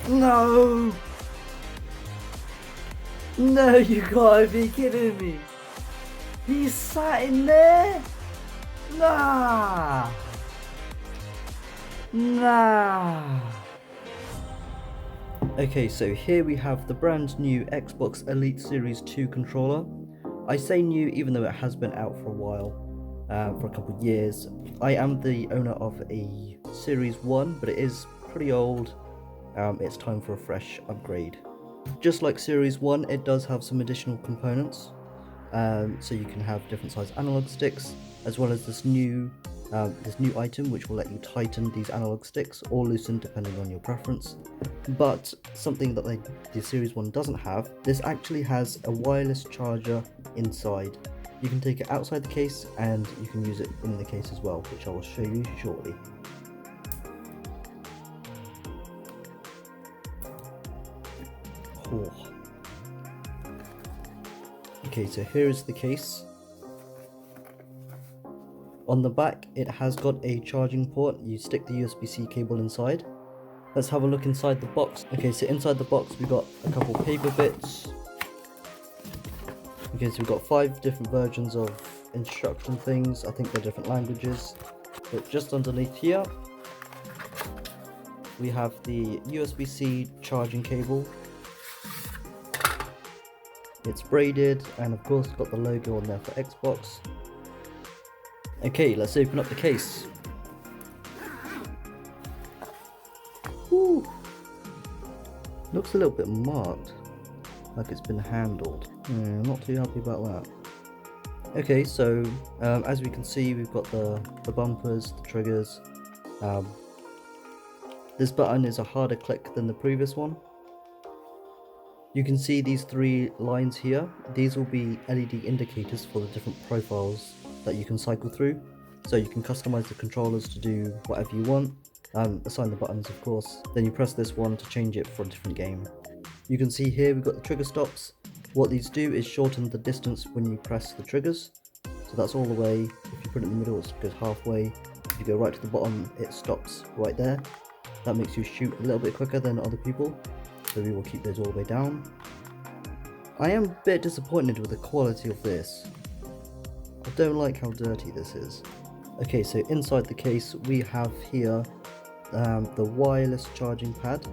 No! No, you gotta be kidding me! He's sat in there? Nah! Nah! Okay, so here we have the brand new Xbox Elite Series 2 controller. I say new even though it has been out for a while, for a couple of years. I am the owner of a Series 1, but it is pretty old. It's time for a fresh upgrade. Just like Series 1, it does have some additional components. So you can have different size analog sticks, as well as this new item which will let you tighten these analog sticks or loosen depending on your preference. But something that the Series 1 doesn't have, this actually has a wireless charger inside. You can take it outside the case and you can use it in the case as well, which I will show you shortly. Oh. Okay, so here is the case. On the back, it has got a charging port. You stick the USB-C cable inside. Let's have a look inside the box. Okay, so inside the box we got a couple paper bits. Okay, so we've got 5 different versions of instruction things. I think they're different languages. But just underneath here, we have the USB-C charging cable. It's braided and of course got the logo on there for Xbox. Okay, let's open up the case. Woo. Looks a little bit marked, like it's been handled. Not too happy about that. Okay, so as we can see, we've got the bumpers, the triggers. This button is a harder click than the previous one. You can see these 3 lines here. These will be LED indicators for the different profiles that you can cycle through. So you can customize the controllers to do whatever you want. Assign the buttons, of course. Then you press this one to change it for a different game. You can see here we've got the trigger stops. What these do is shorten the distance when you press the triggers. So that's all the way. If you put it in the middle, it goes halfway. If you go right to the bottom, it stops right there. That makes you shoot a little bit quicker than other people. So we will keep those all the way down. I am a bit disappointed with the quality of this. I don't like how dirty this is. Okay, so inside the case we have here the wireless charging pad.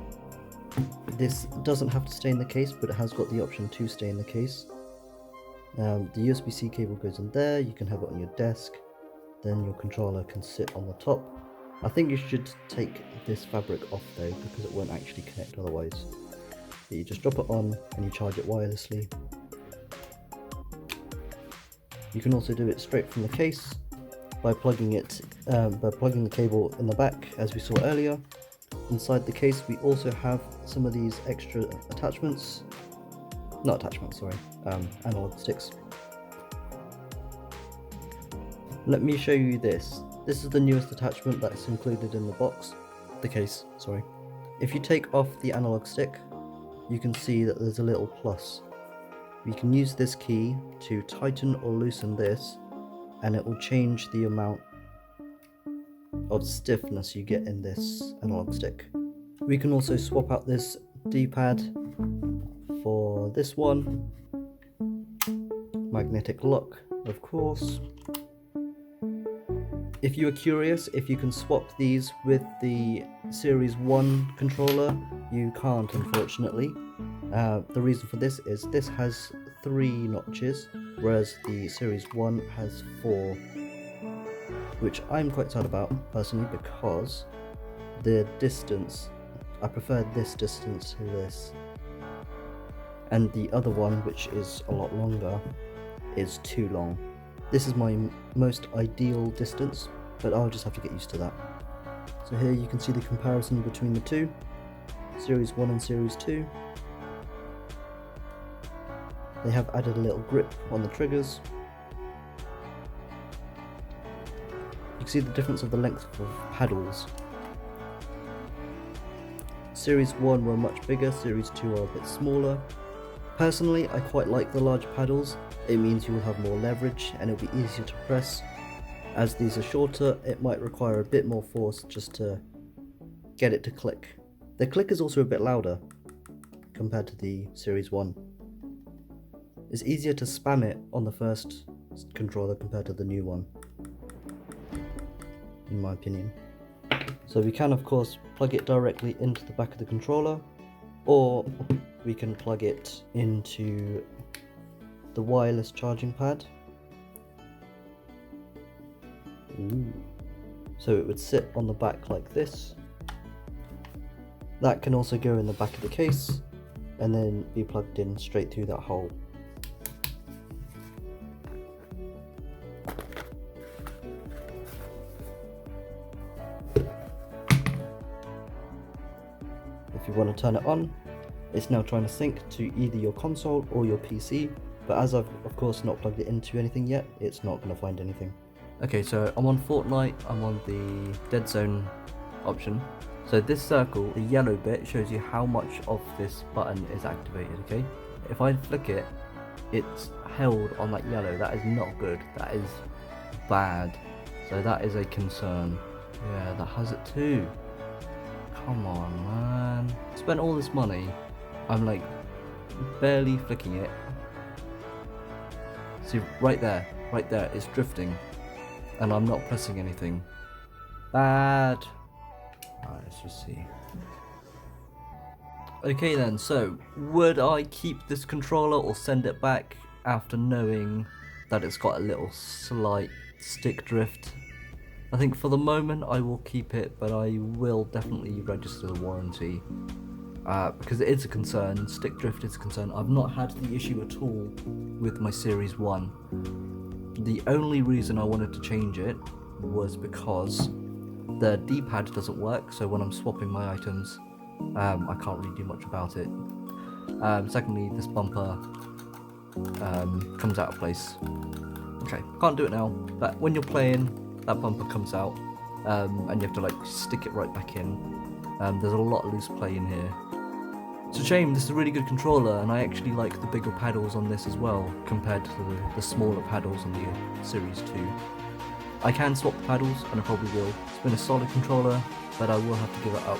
This doesn't have to stay in the case, but it has got the option to stay in the case. The USB-C cable goes in there. You can have it on your desk. Then your controller can sit on the top. I think you should take this fabric off though, because it won't actually connect otherwise. But you just drop it on and you charge it wirelessly. You can also do it straight from the case by plugging the cable in the back, as we saw earlier. Inside the case we also have some of these extra attachments. Not attachments, sorry, analog sticks. Let me show you this. This is the newest attachment that is included in the box. The case, sorry. If you take off the analog stick, you can see that there's a little plus. You can use this key to tighten or loosen this, and it will change the amount of stiffness you get in this analog stick. We can also swap out this D-pad for this one. Magnetic lock, of course. If you are curious if you can swap these with the Series 1 controller, you can't, unfortunately. The reason for this is this has 3 notches, whereas the Series 1 has 4, which I'm quite sad about personally, because the distance, I prefer this distance to this, and the other one, which is a lot longer, is too long. This is my most ideal distance, but I'll just have to get used to that. So here you can see the comparison between the two, Series 1 and Series 2. They have added a little grip on the triggers. You can see the difference of the length of paddles. Series 1 were much bigger, Series 2 are a bit smaller. Personally, I quite like the large paddles. It means you will have more leverage and it'll be easier to press. As these are shorter, it might require a bit more force just to get it to click. The click is also a bit louder compared to the Series 1. It's easier to spam it on the first controller compared to the new one, in my opinion. So we can of course plug it directly into the back of the controller, or we can plug it into the wireless charging pad. Ooh. So it would sit on the back like this. That can also go in the back of the case and then be plugged in straight through that hole. If you want to turn it on, it's now trying to sync to either your console or your PC, but as I've of course not plugged it into anything yet, it's not going to find anything. Okay, so I'm on Fortnite, I'm on the deadzone option. So this circle, the yellow bit, shows you how much of this button is activated, okay? If I flick it, it's held on that yellow. That is not good, that is bad. So that is a concern. Yeah, that has it too. Come on, man. Spent all this money, I'm like barely flicking it. See, right there, it's drifting. And I'm not pressing anything. Bad. Alright, let's just see. Okay then, so would I keep this controller or send it back after knowing that it's got a little slight stick drift? I think for the moment I will keep it, but I will definitely register the warranty. Because it is a concern, stick drift is a concern. I've not had the issue at all with my Series 1. The only reason I wanted to change it was because the D-pad doesn't work, so when I'm swapping my items, I can't really do much about it. Secondly, this bumper comes out of place. Okay, can't do it now, but when you're playing, that bumper comes out, and you have to like stick it right back in. There's a lot of loose play in here. It's a shame, this is a really good controller, and I actually like the bigger paddles on this as well, compared to the smaller paddles on the Series 2. I can swap the paddles, and I probably will. It's been a solid controller, but I will have to give it up